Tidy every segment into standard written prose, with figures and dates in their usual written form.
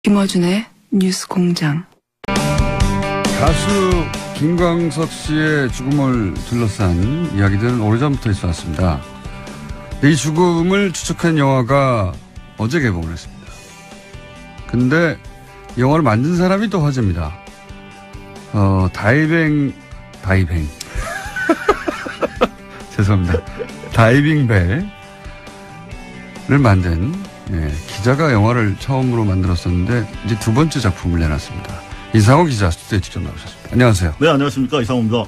김어준의 뉴스 공장. 가수 김광석 씨의 죽음을 둘러싼 이야기들은 오래전부터 있어왔습니다. 이 죽음을 추적한 영화가 어제 개봉을 했습니다. 근데 영화를 만든 사람이 또 화제입니다. 다이빙 죄송합니다. 다이빙벨을 만든 기자가 영화를 처음으로 만들었었는데 이제 두 번째 작품을 내놨습니다. 이상호 기자 스튜디오에 직접 나오셨습니다. 안녕하세요. 네, 안녕하십니까. 이상호입니다.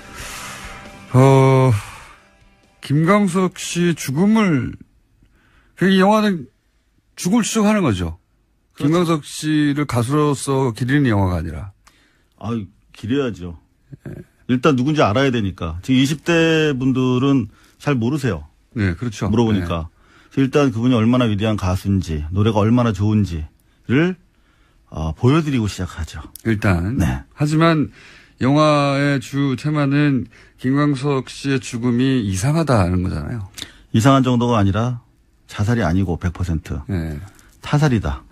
김광석 씨 죽음을, 이 영화는 죽음을 추적하는 거죠. 그렇죠. 김광석 씨를 가수로서 기리는 영화가 아니라. 기려야죠. 일단 누군지 알아야 되니까. 지금 20대 분들은 잘 모르세요. 네, 그렇죠. 물어보니까. 일단 그분이 얼마나 위대한 가수인지, 노래가 얼마나 좋은지를 보여드리고 시작하죠. 일단. 네. 하지만 영화의 주 테마는 김광석 씨의 죽음이 이상하다는 거잖아요. 이상한 정도가 아니라 자살이 아니고 100%. 네. 타살이다.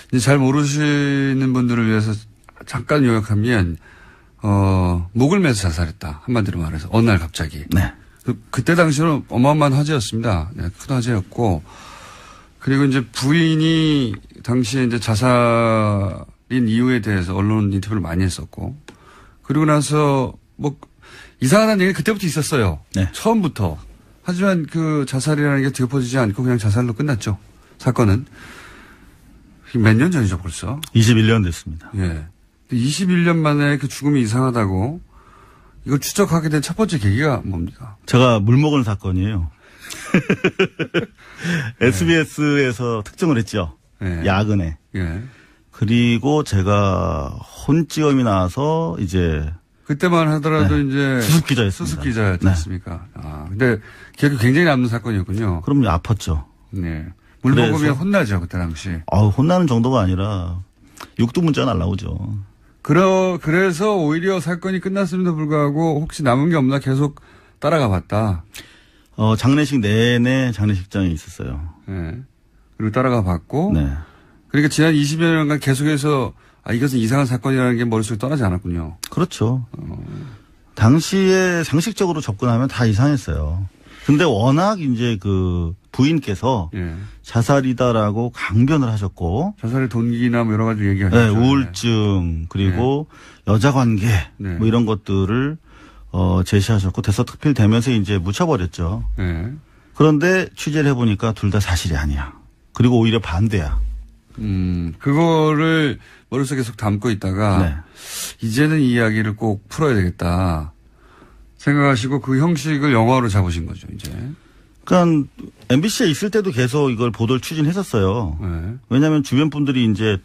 이제 잘 모르시는 분들을 위해서 잠깐 요약하면, 목을 매서 자살했다. 한마디로 말해서. 어느 날 갑자기. 네. 그때 당시는 어마어마한 화제였습니다. 네, 큰 화제였고. 그리고 이제 부인이 당시에 이제 자살인 이유에 대해서 언론 인터뷰를 많이 했었고. 그리고 나서 이상하다는 얘기 그때부터 있었어요. 네. 처음부터. 하지만 그 자살이라는 게 뒤엎어지지 않고 그냥 자살로 끝났죠. 사건은. 몇 년 전이죠, 벌써? 21년 됐습니다. 예. 21년 만에 그 죽음이 이상하다고 이걸 추적하게 된 첫 번째 계기가 뭡니까? 제가 물먹은 사건이에요. SBS에서 특정을 했죠. 네. 야근에. 예. 그리고 제가 혼찌엄이 나와서 이제. 그때만 하더라도 이제. 수습기자였습니다. 수습기자였지 않습니까? 근데 기억이 굉장히 남는 사건이었군요. 그럼요, 아팠죠. 네. 물 먹으면 혼나죠, 그때 당시. 혼나는 정도가 아니라 육두문자 날라오죠. 그래서 오히려 사건이 끝났음에도 불구하고 혹시 남은 게 없나 계속 따라가 봤다. 장례식 내내 장례식장에 있었어요. 네. 그리고 따라가 봤고. 네. 그러니까 지난 20여 년간 계속해서 이것은 이상한 사건이라는 게 머릿속에 떠나지 않았군요. 그렇죠. 당시에 상식적으로 접근하면 다 이상했어요. 근데 워낙 이제 그 부인께서 자살이다라고 강변을 하셨고. 자살의 동기나 여러 가지 얘기하셨죠. 네, 우울증, 그리고 여자 관계, 이런 것들을, 제시하셨고, 대서특필되면서 이제 묻혀버렸죠. 네. 그런데 취재를 해보니까 둘 다 사실이 아니야. 그리고 오히려 반대야. 그거를 머릿속에 계속 담고 있다가, 이제는 이 이야기를 꼭 풀어야 되겠다. 생각하시고 그 형식을 영화로 잡으신 거죠, 이제. 그러니까 MBC에 있을 때도 계속 이걸 보도를 추진했었어요. 네. 왜냐하면 주변 분들이 이제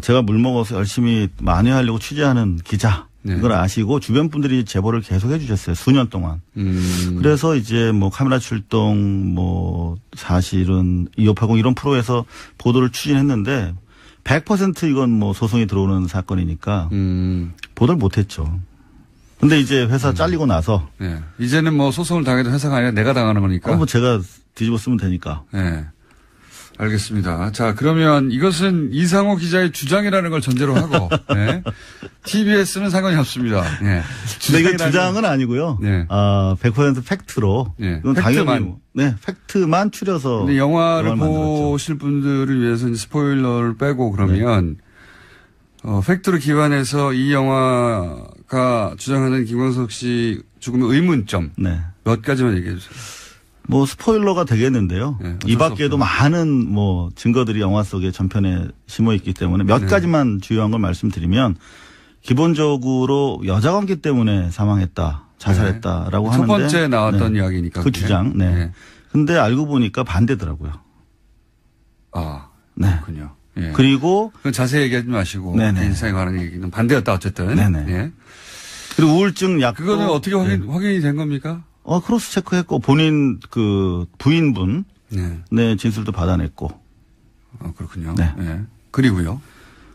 제가 물먹어서 열심히 만회하려고 취재하는 기자 이걸 아시고 주변 분들이 제보를 계속 해주셨어요. 수년 동안. 그래서 이제 카메라 출동 사실은 2580 이런 프로에서 보도를 추진했는데 100% 이건 소송이 들어오는 사건이니까 보도를 못했죠. 근데 이제 회사 잘리고 나서. 네. 이제는 소송을 당해도 회사가 아니라 내가 당하는 거니까. 제가 뒤집어 쓰면 되니까. 네. 알겠습니다. 자, 그러면 이것은 이상호 기자의 주장이라는 걸 전제로 하고, 네. TBS는 상관이 없습니다. 네. 근데 이게 주장은 아니고요. 네. 100% 팩트로. 네. 이건 당연히. 네. 팩트만 추려서. 근데 영화를 보실 분들을 위해서 스포일러를 빼고 그러면, 팩트로 기반해서 이 영화가 주장하는 김광석 씨 죽음의 의문점. 몇 가지만 얘기해 주세요. 스포일러가 되겠는데요. 네, 이 밖에도 많은 증거들이 영화 속에 전편에 심어 있기 때문에 몇 가지만 주요한 걸 말씀드리면 기본적으로 여자 관계 때문에 사망했다, 자살했다라고 하는데. 첫 번째 나왔던 이야기니까. 그 주장. 네. 근데 알고 보니까 반대더라고요. 네. 그렇군요. 예. 그리고. 그건 자세히 얘기하지 마시고. 인사에 관한 얘기는 반대였다, 어쨌든. 네네. 예. 그리고 우울증 약. 그거는 어떻게 확인이 된 겁니까? 크로스 체크했고, 본인 부인분. 네. 진술도 받아냈고. 그렇군요. 네. 예. 그리고요.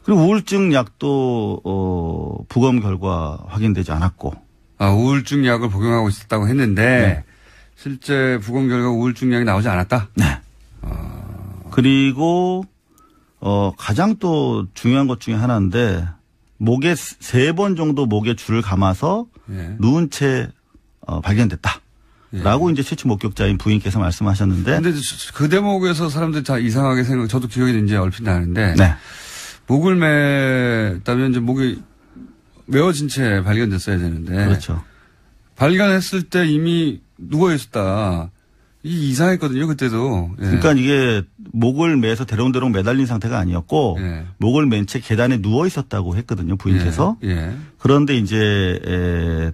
그리고 우울증 약도, 부검 결과 확인되지 않았고. 우울증 약을 복용하고 있었다고 했는데. 실제 부검 결과 우울증 약이 나오지 않았다? 네. 그리고 가장 또 중요한 것 중에 하나인데 목에 3번 정도 목에 줄을 감아서 예. 누운 채 발견됐다. 예. 라고 이제 최초 목격자인 부인께서 말씀하셨는데. 근데 그 대목에서 사람들이 다 이상하게 저도 기억이 이제 얼핏 나는데. 네. 목을 맸다면 이제 목이 메어진 채 발견됐어야 되는데. 그렇죠. 발견했을 때 이미 누워 있었다. 이상했거든요, 그때도. 예. 그러니까 이게 목을 매서 대롱대롱 매달린 상태가 아니었고 예. 목을 맨 채 계단에 누워 있었다고 했거든요, 부인께서. 예. 그런데 이제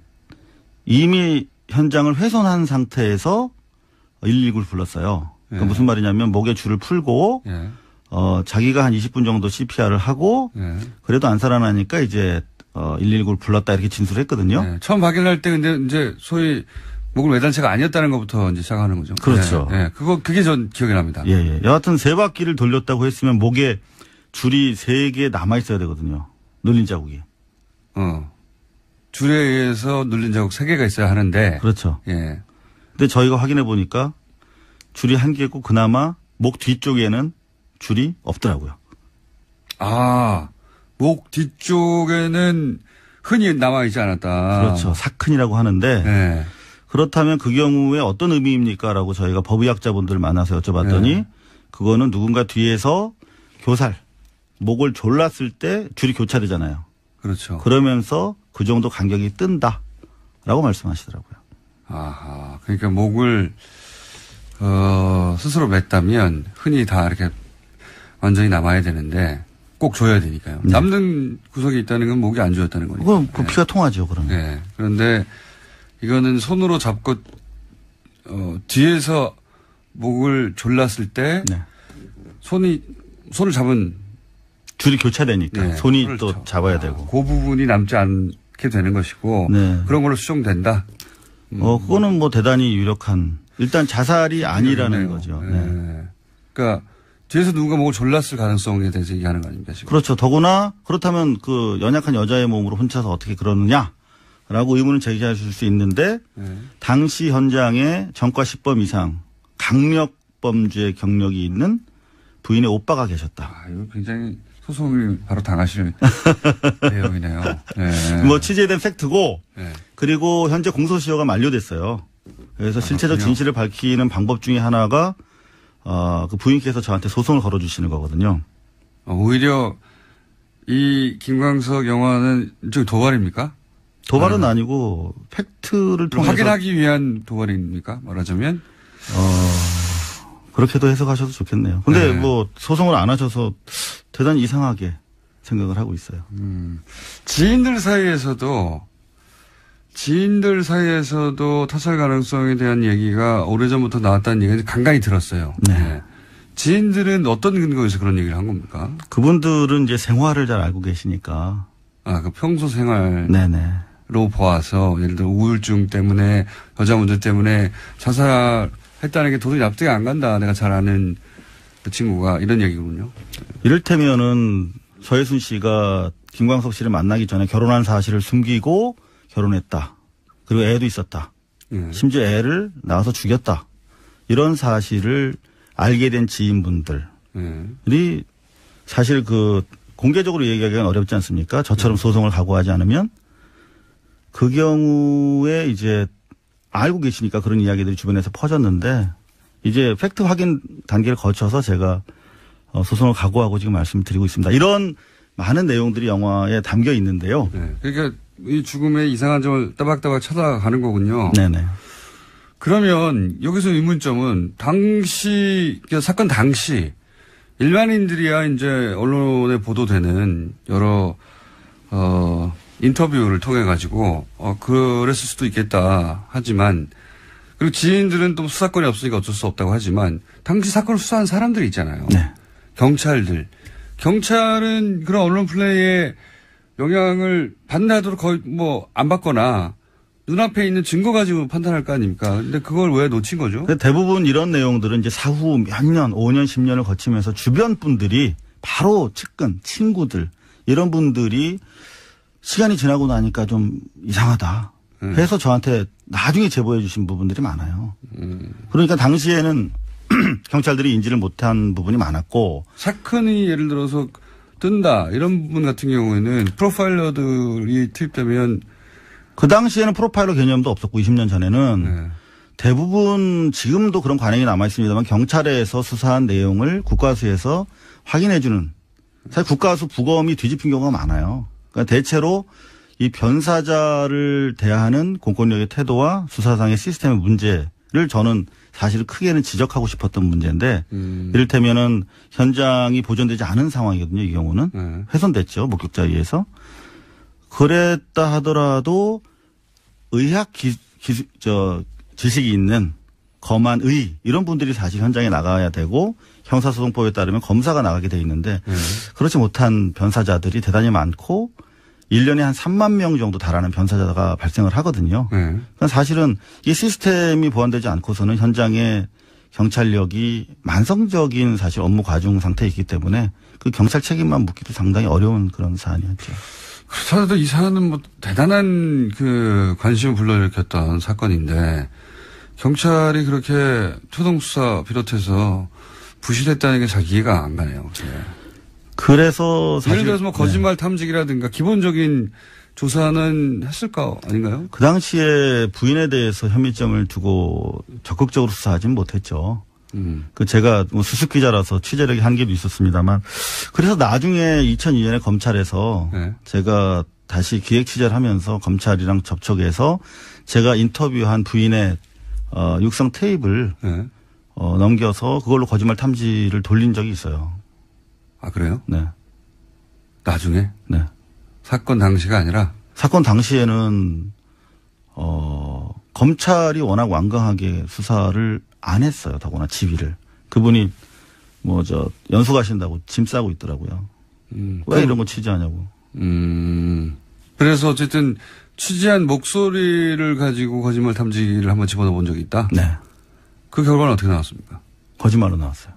이미 현장을 훼손한 상태에서 119를 불렀어요. 그러니까 예. 무슨 말이냐면 목에 줄을 풀고 예. 자기가 한 20분 정도 CPR을 하고 예. 그래도 안 살아나니까 이제 119를 불렀다 이렇게 진술했거든요. 예. 처음 발견할 때 근데 이제 소위 목을 매단 채가 아니었다는 것부터 이제 시작하는 거죠. 그렇죠. 예. 예. 그게 전 기억이 납니다. 예, 예. 여하튼 3바퀴를 돌렸다고 했으면 목에 줄이 3개 남아 있어야 되거든요. 눌린 자국이. 줄에 의해서 눌린 자국 3개가 있어야 하는데. 그렇죠. 예. 근데 저희가 확인해 보니까 줄이 1개고 그나마 목 뒤쪽에는 줄이 없더라고요. 아, 목 뒤쪽에는 흔히 남아있지 않았다. 그렇죠. 사큰이라고 하는데. 네. 그렇다면 그 경우에 어떤 의미입니까? 라고 저희가 법의학자분들 만나서 여쭤봤더니 네. 그거는 누군가 뒤에서 교살, 목을 졸랐을 때 줄이 교차되잖아요. 그렇죠. 그러면서 그 정도 간격이 뜬다. 라고 말씀하시더라고요. 아하. 그러니까 목을, 스스로 맸다면 흔히 다 이렇게 완전히 남아야 되는데 꼭 조여야 되니까요. 네. 남는 구석이 있다는 건 목이 안 조였다는 거니까. 그건 그 피가 통하죠, 그러면. 네. 그런데 이거는 손으로 잡고, 뒤에서 목을 졸랐을 때 네. 손을 잡은 줄이 교차되니까 네, 손이 또 잡아야 되고. 그 부분이 남지 않게 되는 것이고 네. 그런 걸로 수정된다. 그거는 뭐 대단히 유력한 일단 자살이 아니라는 거죠. 네. 네. 그러니까 뒤에서 누군가 목을 졸랐을 가능성에 대해서 얘기하는 거 아닙니까 지금? 그렇죠. 더구나 그렇다면 그 연약한 여자의 몸으로 혼자서 어떻게 그러느냐라고 의문을 제기하실 수 있는데 당시 현장에 전과 10범 이상 강력 범죄 경력이 있는 부인의 오빠가 계셨다. 아, 이거 굉장히 소송을 바로 당하실 내용이네요. 네. 뭐 취재된 팩트고 네. 그리고 현재 공소시효가 만료됐어요. 그래서 실체적 진실을 밝히는 방법 중에 하나가 그 부인께서 저한테 소송을 걸어주시는 거거든요. 오히려 이 김광석 영화는 좀 도발입니까? 도발은 아니고 팩트를 통해서 확인하기 위한 도발입니까? 말하자면 그렇게도 해석하셔도 좋겠네요. 근데 네. 뭐 소송을 안 하셔서 대단히 이상하게 생각을 하고 있어요. 지인들 사이에서도 타살 가능성에 대한 얘기가 오래전부터 나왔다는 얘기를 간간히 들었어요. 네. 지인들은 어떤 근거에서 그런 얘기를 한 겁니까? 그분들은 이제 생활을 잘 알고 계시니까. 그 평소 생활로 네네. 보아서 예를 들어 우울증 때문에 여자분들 때문에 자살했다는 게 도저히 납득이 안 간다. 내가 잘 아는 그 친구가 이런 얘기군요. 이를테면은 서예순 씨가 김광석 씨를 만나기 전에 결혼한 사실을 숨기고 결혼했다. 그리고 애도 있었다. 심지어 애를 낳아서 죽였다. 이런 사실을 알게 된 지인분들이 사실 그 공개적으로 얘기하기는 어렵지 않습니까? 저처럼 소송을 각오하지 않으면 그 경우에 이제 알고 계시니까 그런 이야기들이 주변에서 퍼졌는데 이제 팩트 확인 단계를 거쳐서 제가 소송을 각오하고 지금 말씀드리고 있습니다. 이런 많은 내용들이 영화에 담겨 있는데요. 네. 그러니까 이 죽음의 이상한 점을 따박따박 찾아가는 거군요. 네네. 그러면 여기서 의문점은 사건 당시 일반인들이야 이제 언론에 보도되는 여러 인터뷰를 통해 가지고 그랬을 수도 있겠다 하지만 그리고 지인들은 또 수사권이 없으니까 어쩔 수 없다고 하지만 당시 사건을 수사한 사람들이 있잖아요. 네. 경찰은 그런 언론 플레이에 영향을 받나 하더라도 거의 뭐 안 받거나 눈앞에 있는 증거 가지고 판단할 거 아닙니까? 근데 그걸 왜 놓친 거죠? 대부분 이런 내용들은 이제 사후 몇 년, 5년, 10년을 거치면서 주변 분들이 바로 측근, 친구들 이런 분들이 시간이 지나고 나니까 좀 이상하다 해서 저한테 나중에 제보해 주신 부분들이 많아요. 그러니까 당시에는 경찰들이 인지를 못한 부분이 많았고. 사건이 예를 들어서 뜬다 이런 부분 같은 경우에는 프로파일러들이 투입되면 그 당시에는 프로파일러 개념도 없었고 20년 전에는 네. 대부분 지금도 그런 관행이 남아 있습니다만 경찰에서 수사한 내용을 국가수에서 확인해 주는 사실 국가수 부검이 뒤집힌 경우가 많아요. 그러니까 대체로 이 변사자를 대하는 공권력의 태도와 수사상의 시스템의 문제를 저는 사실 크게는 지적하고 싶었던 문제인데 이를테면은 현장이 보존되지 않은 상황이거든요. 이 경우는 훼손됐죠. 목격자에 의해서. 그랬다 하더라도 의학 지식이 있는 검안 의 이런 분들이 사실 현장에 나가야 되고 형사소송법에 따르면 검사가 나가게 돼 있는데 그렇지 못한 변사자들이 대단히 많고 1년에 한 3만 명 정도 달하는 변사자가 발생을 하거든요. 그러니까 사실은 이 시스템이 보완되지 않고서는 현장에 경찰력이 만성적인 사실 업무 과중 상태에 있기 때문에 그 경찰 책임만 묻기도 상당히 어려운 그런 사안이었죠. 그렇다도 이 사안은 뭐 대단한 그 관심을 불러일으켰던 사건인데 경찰이 그렇게 초동수사 비롯해서 부실했다는 게 잘 이해가 안 가네요. 네. 그래서 사실 예를 들어서 뭐 거짓말 탐지기라든가 기본적인 조사는 했을 거 아닌가요? 그 당시에 부인에 대해서 혐의점을 두고 적극적으로 수사하지는 못했죠. 그 제가 뭐 수습 기자라서 취재력이 한계도 있었습니다만 그래서 나중에 2002년에 검찰에서 네. 제가 다시 기획 취재를 하면서 검찰이랑 접촉해서 제가 인터뷰한 부인의 육성 테이프를 네. 넘겨서 그걸로 거짓말 탐지를 돌린 적이 있어요. 아, 그래요? 네. 나중에? 네. 사건 당시가 아니라? 사건 당시에는, 검찰이 워낙 완강하게 수사를 안 했어요. 더구나 지휘를. 그분이 연수 가신다고 짐 싸고 있더라고요. 왜 이런 거 취재하냐고. 그래서 어쨌든 취재한 목소리를 가지고 거짓말 탐지기를 한번 집어넣어 본 적이 있다? 네. 그 결과는 어떻게 나왔습니까? 거짓말로 나왔어요.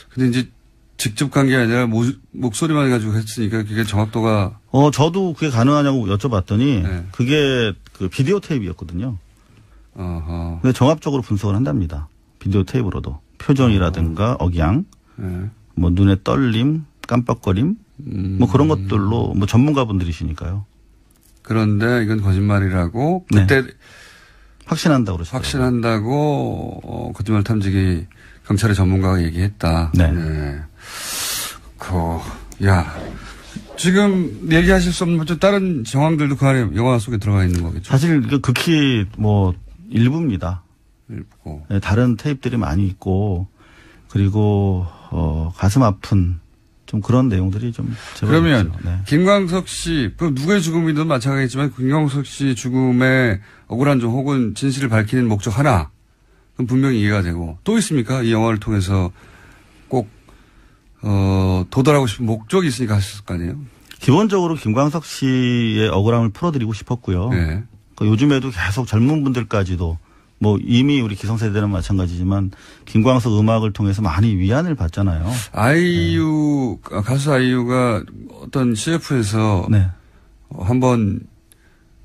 근데 이제 직접 간 게 아니라 목소리만 가지고 했으니까 그게 정확도가. 저도 그게 가능하냐고 여쭤봤더니 네. 그게 그 비디오 테이프였거든요. 어허. 근데 종합적으로 분석을 한답니다. 비디오 테이프로도. 표정이라든가 억양, 네. 뭐 눈의 떨림, 깜빡거림, 뭐 그런 것들로 뭐 전문가분들이시니까요. 그런데 이건 거짓말이라고 그때 네. 확신한다고 그러시더라고요. 확신한다고 거짓말 탐지기 경찰의 전문가가 얘기했다. 네. 네. 지금 얘기하실 수 없는 또 다른 정황들도 그 안에 영화 속에 들어가 있는 거겠죠. 사실 극히 일부입니다. 일부고. 네, 다른 테이프들이 많이 있고 그리고 가슴 아픈 좀 그런 내용들이 좀 그러면 네. 김광석 씨, 누구의 죽음이든 마찬가지지만 김광석 씨 죽음의 억울한 점 혹은 진실을 밝히는 목적 하나 그럼 분명히 이해가 되고 또 있습니까? 이 영화를 통해서 꼭 도달하고 싶은 목적이 있으니까 하셨을 거 아니에요? 기본적으로 김광석 씨의 억울함을 풀어드리고 싶었고요. 네. 요즘에도 계속 젊은 분들까지도 이미 우리 기성세대는 마찬가지지만 김광석 음악을 통해서 많이 위안을 받잖아요. 아이유, 네. 가수 아이유가 어떤 CF에서 네. 한번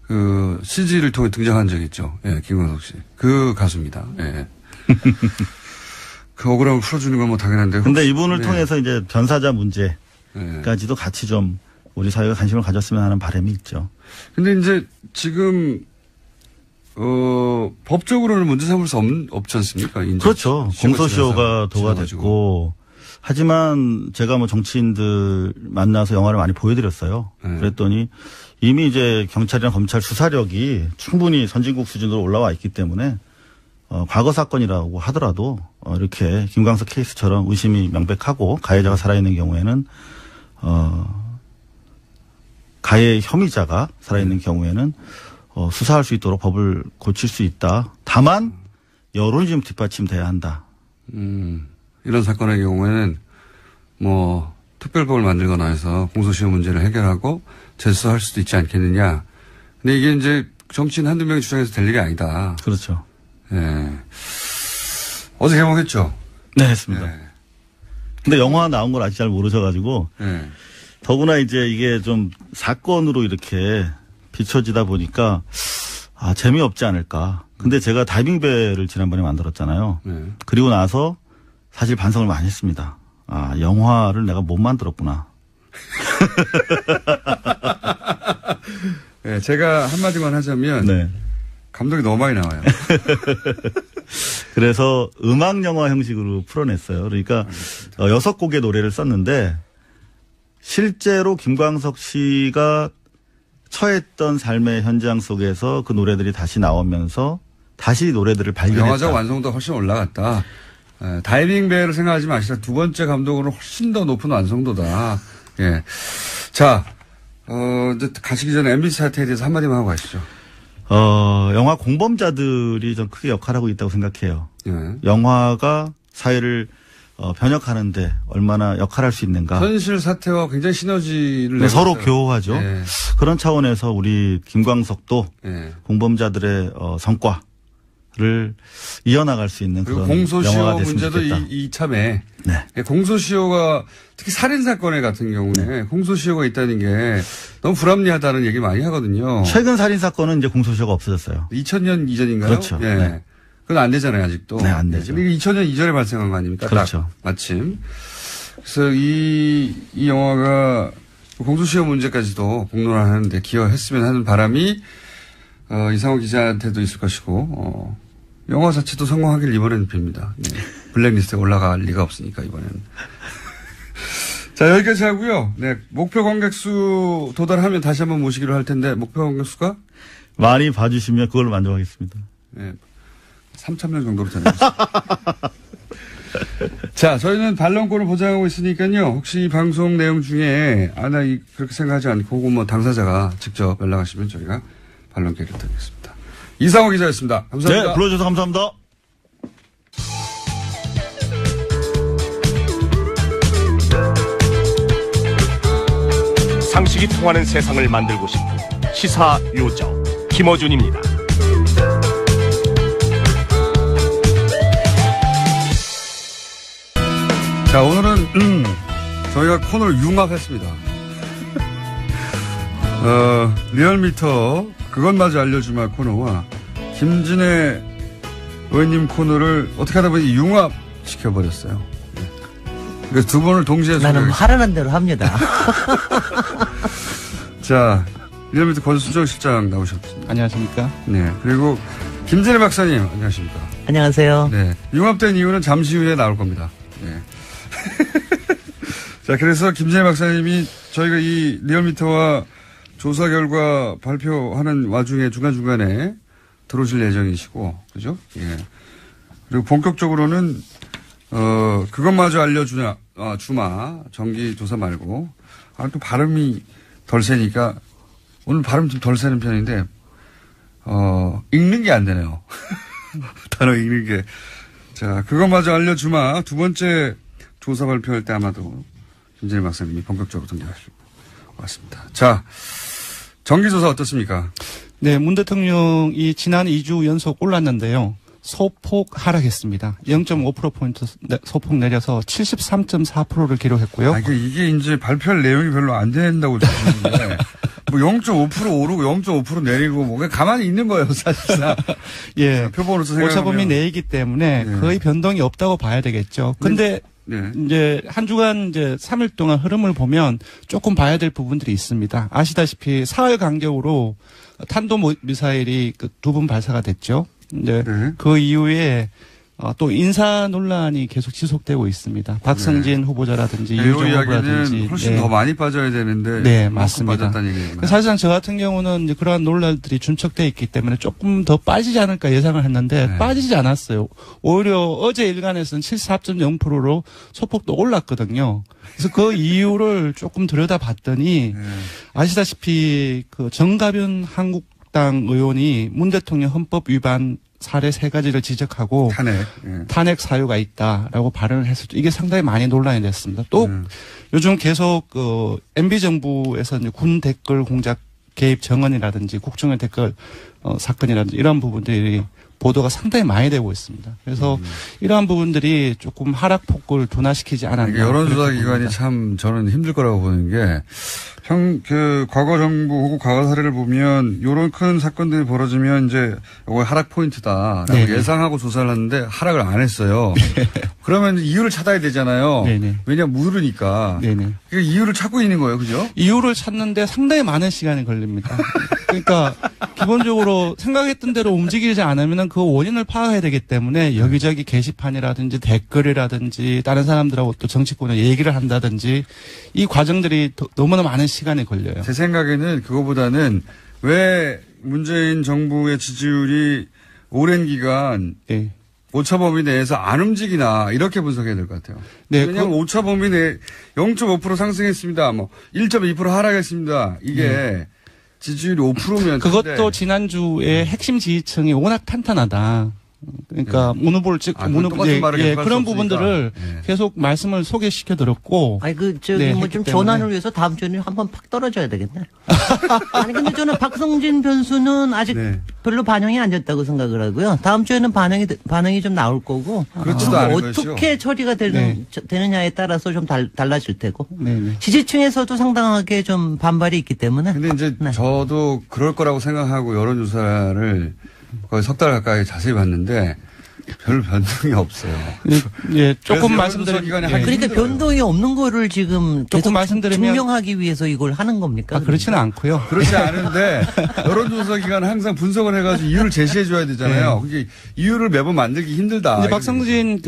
그 CG를 통해 등장한 적이 있죠. 예, 김광석 씨. 그 가수입니다. 예. 그 억울함을 풀어주는 건 당연한데. 근데 이분을 네. 통해서 이제 변사자 문제까지도 네. 같이 좀 우리 사회가 관심을 가졌으면 하는 바람이 있죠. 근데 이제 지금 법적으로는 문제 삼을 수 없지 않습니까? 그렇죠. 공소시효가 도과됐고. 하지만 제가 정치인들 만나서 영화를 많이 보여드렸어요. 네. 그랬더니 이미 이제 경찰이나 검찰 수사력이 충분히 선진국 수준으로 올라와 있기 때문에 과거 사건이라고 하더라도 이렇게 김광석 케이스처럼 의심이 명백하고 가해자가 살아있는 경우에는 가해 혐의자가 살아있는 경우에는 수사할 수 있도록 법을 고칠 수 있다. 다만 여론이 좀 뒷받침돼야 한다. 이런 사건의 경우에는 특별법을 만들거나 해서 공소시효 문제를 해결하고 재수할 수도 있지 않겠느냐. 근데 이게 이제 정치인 한두 명이 주장해서 될 일이 아니다. 그렇죠. 네. 어제 개봉했죠? 네, 했습니다. 네. 근데 영화 나온 걸 아직 잘 모르셔가지고 네. 더구나 이제 이게 좀 사건으로 이렇게 비춰지다 보니까 재미없지 않을까. 근데 제가 다이빙배를 지난번에 만들었잖아요. 네. 그리고 나서 사실 반성을 많이 했습니다. 아, 영화를 내가 못 만들었구나. 네, 제가 한마디만 하자면 네. 감독이 너무 많이 나와요. 그래서 음악 영화 형식으로 풀어냈어요. 그러니까 6곡의 노래를 썼는데 실제로 김광석 씨가 처했던 삶의 현장 속에서 그 노래들이 다시 나오면서 다시 노래들을 발견했다. 영화적 완성도가 훨씬 올라갔다. 다이빙 배를 생각하지 마시라. 두 번째 감독으로 훨씬 더 높은 완성도다. 예. 자, 이제 가시기 전에 MBC 사태에 대해서 한마디만 하고 가시죠. 영화 공범자들이 좀 크게 역할하고 있다고 생각해요. 예. 영화가 사회를 변혁하는데 얼마나 역할할 수 있는가. 현실 사태와 굉장히 시너지를 서로 내면서. 교호하죠. 예. 그런 차원에서 우리 김광석도 예. 공범자들의 성과를 이어나갈 수 있는 그리고 그런 공소시효 영화가 됐으면 문제도 좋겠다. 이참에 네. 공소시효가 특히 살인사건에 같은 경우에 공소시효가 있다는 게 너무 불합리하다는 얘기 많이 하거든요. 최근 살인사건은 이제 공소시효가 없어졌어요. 2000년 이전인가요? 그렇죠. 예. 네. 그건 안 되잖아요, 아직도. 네, 안 되죠. 근데 2000년 이전에 발생한 거 아닙니까? 그렇죠. 딱 마침. 그래서 이 영화가 공소시효 문제까지도 공론화하는데 기여했으면 하는 바람이 이상호 기자한테도 있을 것이고 영화 자체도 성공하길 이번에는 빕니다. 네. 블랙리스트에 올라갈 리가 없으니까 이번에는. 자, 여기까지 하고요. 네, 목표 관객수 도달하면 다시 한번 모시기로 할 텐데 목표 관객수가 많이 봐주시면 그걸로 만족하겠습니다. 네, 3,000명 정도로 되네요. 자, 저희는 반론권을 보장하고 있으니까요. 혹시 이 방송 내용 중에 나 그렇게 생각하지 않고 혹은 뭐 당사자가 직접 연락하시면 저희가 반론권을 드리겠습니다. 이상호 기자였습니다. 감사합니다. 네, 불러주셔서 감사합니다. 상식이 통하는 세상을 만들고 싶은 시사 요정 김어준입니다. 자, 오늘은 저희가 코너를 융합했습니다. 리얼미터 그것마저 알려주마 코너와 김진애 의원님 코너를 어떻게 하다 보니 융합시켜버렸어요. 그래서 두 분을 동시에 나는 하라는 대로 합니다. 자, 리얼미터 권수정 실장 나오셨습니다. 안녕하십니까? 네. 그리고 김진애 박사님 안녕하십니까? 안녕하세요. 네. 융합된 이유는 잠시 후에 나올 겁니다. 네. 자, 그래서 김진애 박사님이 저희가 이 리얼미터와 조사 결과 발표하는 와중에 중간중간에 들어오실 예정이시고, 그죠? 예. 그리고 본격적으로는, 그것마저 알려주냐, 주마, 정기조사 말고, 또 발음이 덜 세니까, 오늘 발음 좀 덜 세는 편인데, 읽는 게 안 되네요. 단어 읽는 게. 자, 그것마저 알려주마. 두 번째 조사 발표할 때 아마도 김진애 박사님이 본격적으로 등장하실 것 같습니다. 자, 정기조사 어떻습니까? 네, 문 대통령이 지난 2주 연속 올랐는데요. 소폭 하락했습니다. 0.5%포인트 소폭 내려서 73.4%를 기록했고요. 이게 이제 발표할 내용이 별로 안 된다고 생각하는데, 뭐 0.5% 오르고 0.5% 내리고, 뭐, 그냥 가만히 있는 거예요, 사실상. 예. 표본으로서 생각하면. 오차범위 내이기 때문에 네. 거의 변동이 없다고 봐야 되겠죠. 근데, 네. 이제 한 주간 이제 3일 동안 흐름을 보면 조금 봐야 될 부분들이 있습니다. 아시다시피 사흘 간격으로 탄도 미사일이 그 2번 발사가 됐죠. 이제 네. 그 이후에 또 인사 논란이 계속 지속되고 있습니다. 박성진 네. 후보자라든지 이 유정 이야기는 후보라든지 훨씬 더 많이 빠져야 되는데. 네, 맞습니다. 빠졌다는 얘기입니다. 사실상 저 같은 경우는 이제 그러한 논란들이 준척돼 있기 때문에 조금 더 빠지지 않을까 예상을 했는데 네. 빠지지 않았어요. 오히려 어제 일간에서는 74.0%로 소폭도 올랐거든요. 그래서 그 이유를 조금 들여다봤더니 네. 아시다시피 그 정가변 한국당 의원이 문 대통령 헌법 위반 사례 3가지를 지적하고 탄핵 사유가 있다라고 발언을 했을 때 이게 상당히 많이 논란이 됐습니다. 또 요즘 계속 그 MB 정부에서 이제 군 댓글 공작 개입 정언이라든지 국정원 댓글 사건이라든지 이런 부분들이 보도가 상당히 많이 되고 있습니다. 그래서 이러한 부분들이 조금 하락폭을 둔화시키지 않았나. 여론조사 기관이 참 저는 힘들 거라고 보는 게 과거 정부 혹은 과거 사례를 보면 요런 큰 사건들이 벌어지면 이제 요거 하락 포인트다라고 네네. 예상하고 조사를 하는데 하락을 안 했어요. 그러면 이유를 찾아야 되잖아요. 네네. 왜냐면 모르니까. 네네. 이유를 찾고 있는 거예요. 그죠? 이유를 찾는데 상당히 많은 시간이 걸립니다. 그러니까 기본적으로 생각했던 대로 움직이지 않으면 그 원인을 파악해야 되기 때문에 여기저기 게시판이라든지 댓글이라든지 다른 사람들하고 또 정치권에 얘기를 한다든지 이 과정들이 너무나 많은 시간이 걸려요. 제 생각에는 그거보다는 왜 문재인 정부의 지지율이 오랜 기간 네. 오차 범위 내에서 안 움직이나 이렇게 분석해야 될 것 같아요. 네, 왜냐하면 오차 범위 내 0.5% 상승했습니다. 뭐 1.2% 하락했습니다. 이게 네. 지지율이 5%면 그것도 지난주에 핵심 지지층이 워낙 탄탄하다. 그러니까 네. 문후보를 찍고 그런 부분들을 네. 계속 말씀을 소개시켜 드렸고. 아니 뭐 좀 전환을 위해서 다음 주에는 한번 팍 떨어져야 되겠네. 아니 근데 저는 박성진 변수는 아직 네. 별로 반영이 안 됐다고 생각을 하고요. 다음 주에는 반응이 좀 나올 거고. 그렇지도 않은 어떻게 처리가 되느냐에 따라서 좀 달라질 테고. 네네. 지지층에서도 상당하게 좀 반발이 있기 때문에. 근데 이제 네. 저도 그럴 거라고 생각하고 여론조사를 거의 석 달 가까이 자세히 봤는데 별 변동이 없어요. 예, 조금 말씀드리면 그러니까 변동이 없는 거를 지금 계속 증명하기 위해서 이걸 하는 겁니까? 그렇지는 않고요. 그렇지 않은데 여론조사 기관은 항상 분석을 해가지고 이유를 제시해 줘야 되잖아요. 네. 그게 이유를 매번 만들기 힘들다. 이제 박성진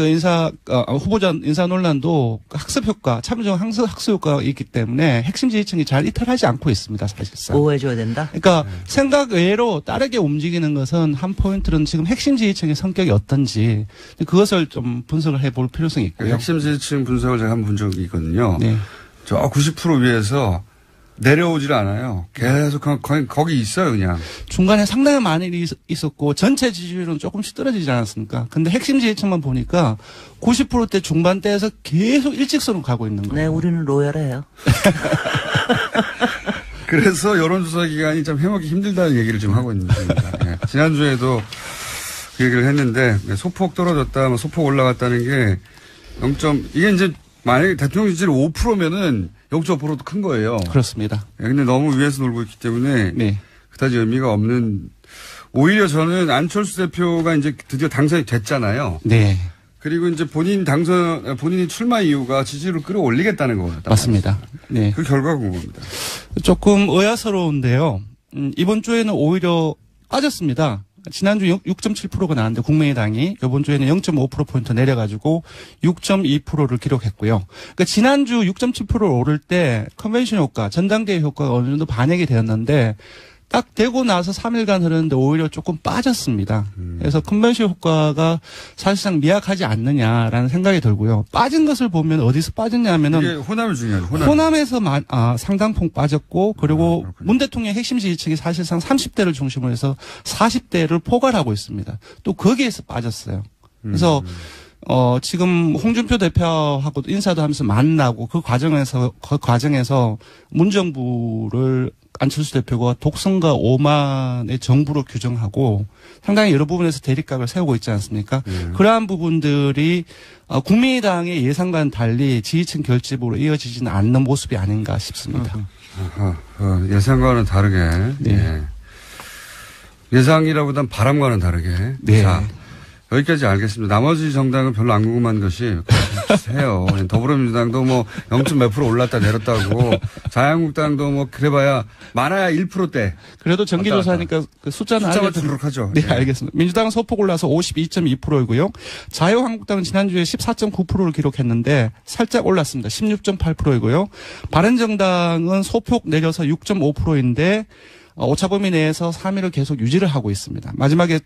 후보자 인사 논란도 학습 효과, 참정 학습 효과가 있기 때문에 핵심 지지층이 잘 이탈하지 않고 있습니다. 사실상. 보호해줘야 된다. 그러니까 생각 외로 다르게 움직이는 것은 한 포인트는 지금 핵심 지지층의 성격이 어떤지 그것을 좀 분석을 해볼 필요성이 있고요. 핵심 지지층 분석을 제가 한번 본 적이 있거든요. 네. 저 90% 위에서 내려오질 않아요. 계속 거기 있어요, 그냥. 중간에 상당히 많은 일이 있었고 전체 지지율은 조금씩 떨어지지 않았습니까? 근데 핵심 지지층만 보니까 90%대 중반대에서 계속 일직선으로 가고 있는 거예요. 네, 우리는 로열해요. 그래서 여론조사 기관이 좀 해먹기 힘들다는 얘기를 좀 하고 있는 중입니다. 네. 지난주에도 그 얘기를 했는데 소폭 떨어졌다, 소폭 올라갔다는 게 이게 이제 만약에 대통령 지지율 5%면은 0.5%도 큰 거예요. 그렇습니다. 근데 너무 위에서 놀고 있기 때문에 네. 그다지 의미가 없는. 오히려 저는 안철수 대표가 이제 드디어 당선이 됐잖아요. 네. 그리고 이제 본인이 출마 이유가 지지율을 끌어올리겠다는 거예요. 맞습니다. 네. 그 결과가 궁금합니다. 조금 의아스러운데요. 이번 주에는 오히려 빠졌습니다. 지난주 6.7%가 나왔는데 국민의당이 이번 주에는 0.5%포인트 내려가지고 6.2%를 기록했고요. 그러니까 지난주 6.7%를 오를 때 컨벤션 효과, 전당대회 효과가 어느 정도 반영이 되었는데 딱 되고 나서 3일간 흐르는데 오히려 조금 빠졌습니다. 그래서 컨벤션 효과가 사실상 미약하지 않느냐라는 생각이 들고요. 빠진 것을 보면 어디서 빠졌냐면은 이게 호남이 중요하죠. 호남에서 상당폭 빠졌고 그리고 문 대통령의 핵심 지지층이 사실상 30대를 중심으로 해서 40대를 포괄하고 있습니다. 또 거기에서 빠졌어요. 그래서 지금 홍준표 대표하고도 인사도 하면서 만나고 그 과정에서 문정부를 안철수 대표가 독선과 오만의 정부로 규정하고 상당히 여러 부분에서 대립각을 세우고 있지 않습니까? 그러한 부분들이 국민의당의 예상과는 달리 지지층 결집으로 이어지지는 않는 모습이 아닌가 싶습니다. 예상과는 다르게. 네. 예. 예상이라보단 바람과는 다르게. 네. 자, 여기까지 알겠습니다. 나머지 정당은 별로 안 궁금한 것이 해요. 더불어민주당도 뭐 0.몇% 올랐다 내렸다고 자유한국당도 뭐 그래봐야 많아야 1%대. 그래도 정기조사니까 그 숫자는 알려드리도록 하죠. 네, 알겠습니다. 민주당은 소폭 올라서 52.2%이고요. 자유한국당은 지난주에 14.9%를 기록했는데 살짝 올랐습니다. 16.8%이고요. 바른정당은 소폭 내려서 6.5%인데 오차범위 내에서 3위를 계속 유지를 하고 있습니다. 마지막에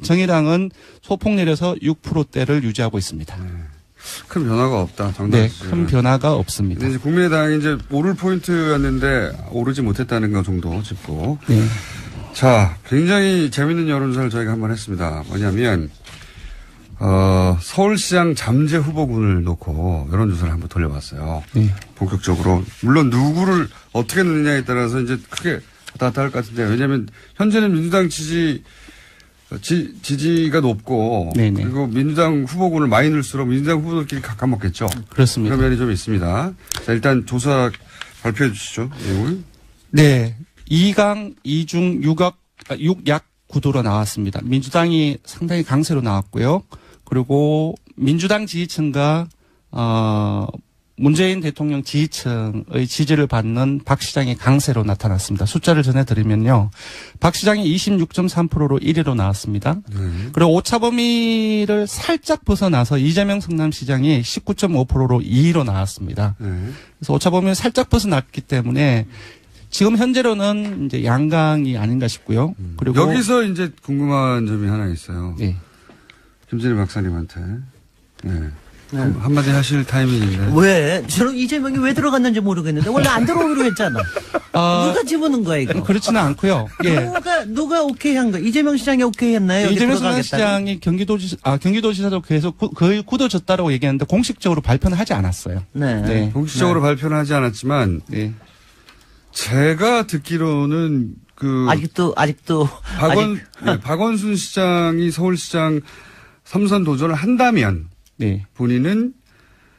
정의당은 소폭 내려서 6%대를 유지하고 있습니다. 큰 변화가 없다. 네, 큰 변화가 없습니다. 근데 이제 국민의당이 이제 오를 포인트였는데 오르지 못했다는 거 정도 짚고. 네. 자, 굉장히 재밌는 여론조사를 저희가 한번 했습니다. 뭐냐면 서울시장 잠재 후보군을 놓고 여론조사를 한번 돌려봤어요. 네. 본격적으로. 물론 누구를 어떻게 넣느냐에 따라서 이제 크게 왔다 갔다 할 것 같은데, 왜냐하면 현재는 민주당 지지가 높고 네네. 그리고 민주당 후보군을 많이 넣을수록 민주당 후보들끼리 가까먹겠죠. 그렇습니다. 그런 면이 좀 있습니다. 자, 일단 조사 발표해 주시죠. 내용을. 네. 2강 2중 6약 구도로 나왔습니다. 민주당이 상당히 강세로 나왔고요. 그리고 민주당 지지층과 문재인 대통령 지지층의 지지를 받는 박 시장이 강세로 나타났습니다. 숫자를 전해드리면요. 박 시장이 26.3%로 1위로 나왔습니다. 그리고 오차 범위를 살짝 벗어나서 이재명 성남시장이 19.5%로 2위로 나왔습니다. 그래서 오차 범위를 살짝 벗어났기 때문에 지금 현재로는 이제 양강이 아닌가 싶고요. 그리고 여기서 이제 궁금한 점이 하나 있어요. 네. 김진일 박사님한테. 네. 한마디 하실 타이밍인데. 왜? 저는 이재명이 왜 들어갔는지 모르겠는데 원래 안 들어오기로 했잖아. 누가 집어넣은 거야 이거? 그렇지는 않고요. 예. 누가 오케이 한 거야? 이재명 시장이 오케이 했나요? 이재명 시장이 경기도지사도 계속 거의 굳어졌다라고 얘기했는데 공식적으로 발표는 하지 않았어요. 네. 네. 공식적으로 발표는 하지 않았지만. 네. 제가 듣기로는 아직도 박원순 시장이 서울시장 3선 도전을 한다면 네. 본인은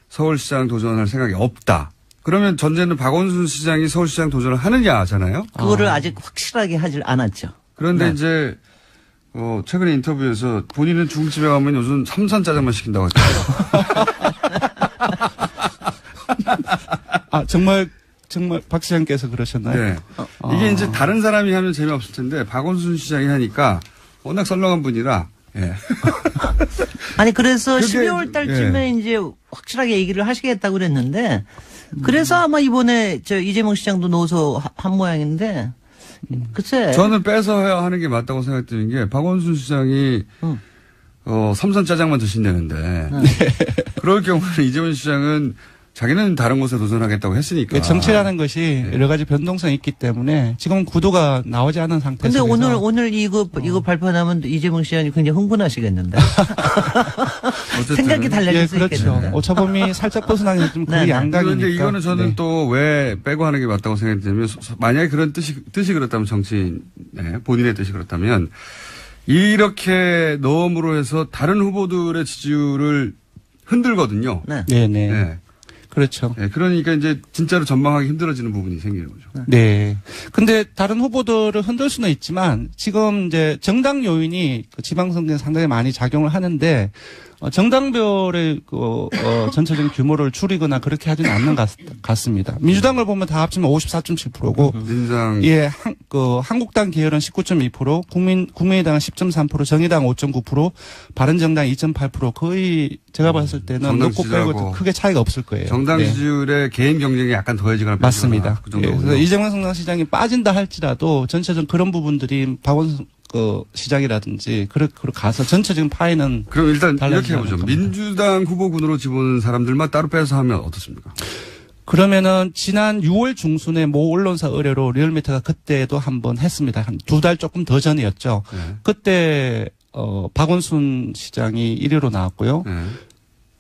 서울시장 도전할 생각이 없다. 그러면 전제는 박원순 시장이 서울시장 도전을 하느냐잖아요. 그거를 아직 확실하게 하질 않았죠. 그런데 네. 이제 최근에 인터뷰에서 본인은 중국집에 가면 요즘 3선 짜장면 시킨다고 했어요. 정말 박 시장께서 그러셨나요? 네. 이게 이제 다른 사람이 하면 재미없을 텐데 박원순 시장이 하니까 워낙 썰렁한 분이라. 예. 아니 그래서 12월 달쯤에 이제 확실하게 얘기를 하시겠다고 그랬는데 그래서 아마 이번에 이재명 시장도 넣어서 한 모양인데 글쎄. 저는 뺏어야 하는 게 맞다고 생각드는 게 박원순 시장이 3선 짜장만 드신다는데 그럴 경우는 이재명 시장은 자기는 다른 곳에 도전하겠다고 했으니까. 정치라는 것이 여러 가지 변동성이 있기 때문에 지금 구도가 나오지 않은 상태에서. 근데 오늘 이거 발표하면 이재명 시장이 굉장히 흥분하시겠는데. 생각이 달라질 수 그렇죠. 있겠는데. 오차범위 살짝 벗어나는 좀 거의 양강이니까. 그런데 이거는 저는 또 왜 빼고 하는 게 맞다고 생각되냐면 만약에 그런 뜻이 그렇다면 정치인 본인의 뜻이 그렇다면 이렇게 넣음으로 해서 다른 후보들의 지지율을 흔들거든요. 네. 그렇죠. 네, 그러니까 이제 진짜로 전망하기 힘들어지는 부분이 생기는 거죠. 네. 근데 다른 후보들을 흔들 수는 있지만 지금 이제 정당 요인이 지방선거에 상당히 많이 작용을 하는데 정당별의 전체적인 규모를 줄이거나 그렇게 하지는 않는 것 같습니다. 민주당을 보면 다 합치면 54.7%고, 민주당 한국당 계열은 19.2%, 국민의당은 10.3%, 정의당 5.9%, 바른정당 2.8% 거의 제가 봤을 때는 넣고 빼고 크게 차이가 없을 거예요. 정당 지지율의 개인 경쟁이 약간 더해지거나 맞습니다. 그 정도군요. 그래서 이재명 성남시장이 빠진다 할지라도 전체적인 그런 부분들이 박원순 시장이라든지 그렇게 가서 전체적인 파이는 그럼 일단 이렇게 해보죠. 민주당 후보군으로 집어넣은 사람들만 따로 빼서 하면 어떻습니까? 그러면은 지난 6월 중순에 모 언론사 의뢰로 리얼미터가 그때도 한번 했습니다. 한 2달 조금 더 전이었죠. 네. 그때 박원순 시장이 1위로 나왔고요. 네.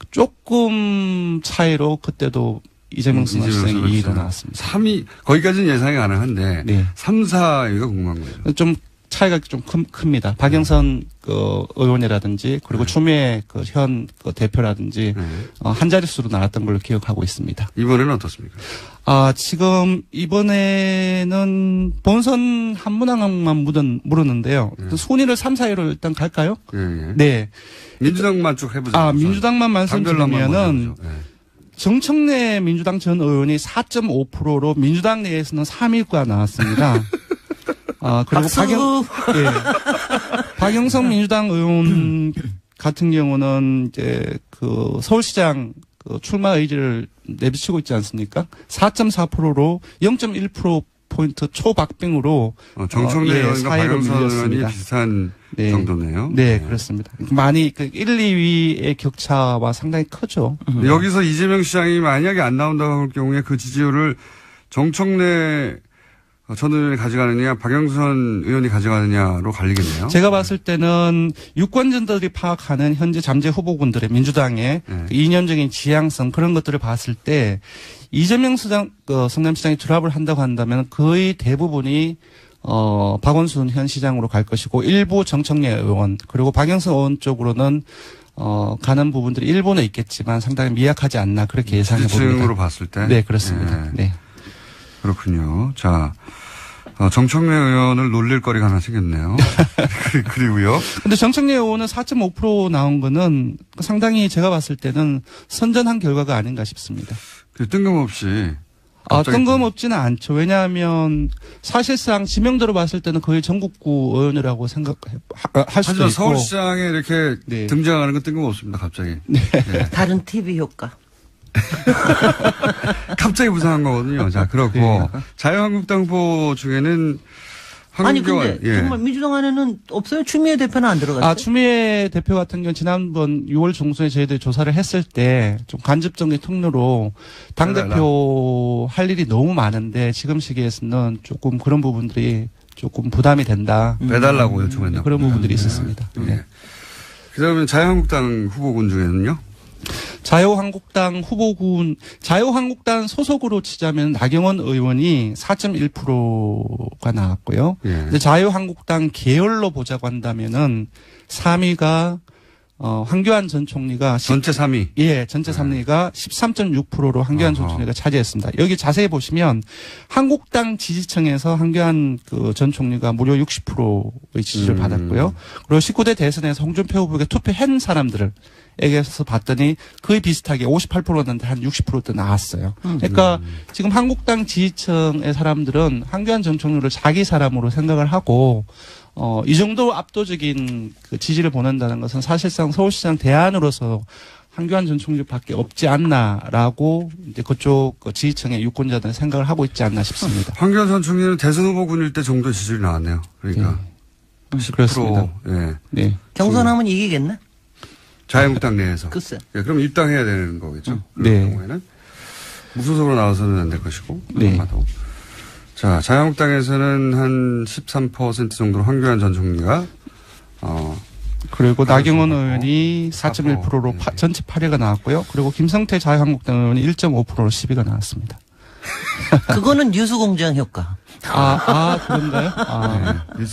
조금 차이로 그때도 이재명 시장이 2위로 나왔습니다. 3위 거기까지는 예상이 가능한데 네. 3, 4위가 궁금한 거예요. 좀 차이가 좀 큽니다. 박영선 의원이라든지 그리고 추미애 현 대표라든지 한 자릿수로 나왔던 걸로 기억하고 있습니다. 이번에는 어떻습니까? 지금 이번에는 본선 한 문항만 물었는데요. 순위를 3, 4위로 일단 갈까요? 네. 민주당만 쭉 해보죠. 민주당만 말씀드리면은 정청래 민주당 전 의원이 4.5%로 민주당 내에서는 3위가 나왔습니다. 그리고 박영선 민주당 의원 같은 경우는 이제 서울시장 출마 의지를 내비치고 있지 않습니까? 4.4%로 0.1%포인트 초박빙으로 정청래 의원과 박영선 의원이 비슷한 정도네요. 네, 그렇습니다. 많이 1, 2위의 격차와 상당히 크죠. 여기서 이재명 시장이 만약에 안 나온다고 할 경우에 그 지지율을 정청래 전 의원이 가져가느냐, 박영선 의원이 가져가느냐로 갈리겠네요. 제가 봤을 때는 유권자들이 파악하는 현재 잠재 후보군들의 민주당의 이념적인 지향성 그런 것들을 봤을 때 이재명 성남시장이 드랍을 한다고 한다면 거의 대부분이 박원순 현 시장으로 갈 것이고 일부 정청래 의원 그리고 박영선 의원 쪽으로는 가는 부분들이 일부는 있겠지만 상당히 미약하지 않나 그렇게 예상해 봅니다. 지층으로 봤을 때? 네, 그렇습니다. 네. 그렇군요. 자, 정청래 의원을 놀릴 거리가 하나 생겼네요. 그리고요. 근데 정청래 의원은 4.5% 나온 거는 상당히 제가 봤을 때는 선전한 결과가 아닌가 싶습니다. 뜬금없이. 뜬금없지는 않죠. 왜냐하면 사실상 지명도로 봤을 때는 거의 전국구 의원이라고 할 수도 있고. 하지만 서울시장에 이렇게 네. 등장하는 건 뜬금없습니다. 갑자기. 네. 네. 다른 TV 효과. 갑자기 부상한 거거든요. 자, 그렇고 네. 자유한국당 후보 중에는 아니 근데 정말 민주당 안에는 없어요? 추미애 대표는 안 들어갔어요? 추미애 대표 같은 경우는 지난번 6월 중순에 저희들이 조사를 했을 때 좀 간접적인 통로로 당대표 할 일이 너무 많은데 지금 시기에서는 조금 그런 부분들이 조금 부담이 된다. 빼달라고 요청했나 그런 부분들이 있었습니다. 네. 그다음에 자유한국당 후보군 중에는요? 자유한국당 후보군, 자유한국당 소속으로 치자면 나경원 의원이 4.1%가 나왔고요. 예. 근데 자유한국당 계열로 보자고 한다면은 3위가 황교안 전 총리가 전체 3위. 예, 전체 3위가 13.6%로 황교안 전 총리가 차지했습니다. 여기 자세히 보시면 한국당 지지층에서 황교안 전 총리가 무려 60%의 지지를 받았고요. 그리고 19대 대선에서 홍준표 후보에게 투표한 사람들을 에게서 봤더니 거의 비슷하게 58%였는데 한 60%도 나왔어요. 그러니까 지금 한국당 지지층의 사람들은 황교안 전 총리를 자기 사람으로 생각을 하고 이 정도 압도적인 그 지지를 보낸다는 것은 사실상 서울시장 대안으로서 황교안 전 총리밖에 없지 않나라고 이제 그쪽 지지층의 유권자들은 생각을 하고 있지 않나 싶습니다. 황교안 전 총리는 대선 후보군일 때 정도 지지율이 나왔네요. 그러니까 네. 10%. 그렇습니다. 예. 네. 경선하면 이기겠네. 자유한국당 내에서. 글쎄. 예, 그럼 입당해야 되는 거겠죠. 네. 경우에는 무소속으로 나와서는 안 될 것이고. 네. 자, 자유한국당에서는 한 13% 정도로 황교안 전 총리가 그리고 나경원 의원이 4.1%로 전체 8위가 나왔고요. 그리고 김성태 자유한국당 의원이 1.5%로 10위가 나왔습니다. 그거는 뉴스공장 효과. 그런가요? 네.